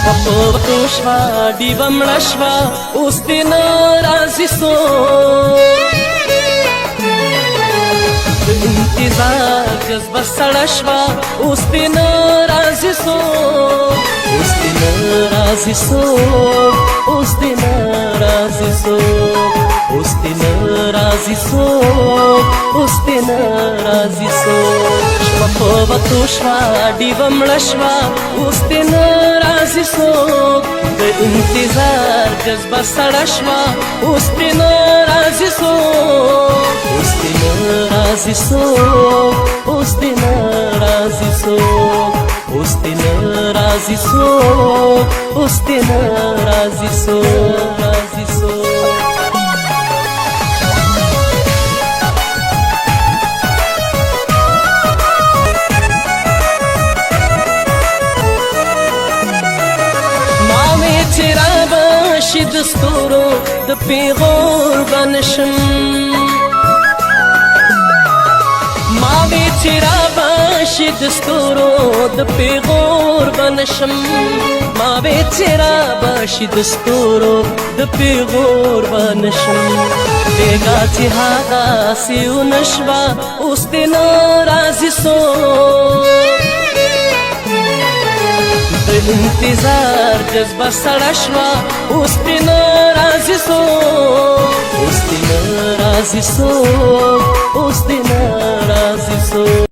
پپوتو شوا ډیوه مړه شوا اوس دې نه راځي څوک د انتظار جذبه سړه شوا اوس دې نه راځي څوک اوس دې نه راځي څوک اوس دې نه راځي څوک اوس دې نه راځي څوک اوس دې نه راځي څوک پپوتو شوا ډیوه مړه شوا اوس دې نه راځي څوک د انتظار جذبه سړه شوا اوس دې نه راځي څوک اوس دې نه راځي څوک اوس دې نه راځي څوک اوس دې نه راځي څوک اوس دې نه راځي څوک راځي څوک شي د ستورو د پیغور بنشم ما وی چې را بشي د ستورو د پیغور بنشم ما وی چې را بشي د ستورو د پیغور بنشم بیگا چې هغه سیو نشوا اوس دې نه راځي څوک د انتظار جذبه سړه شوا اوس دې نه راځي څوک اوس دې نه راځي څوک اوس دې نه راځي څوک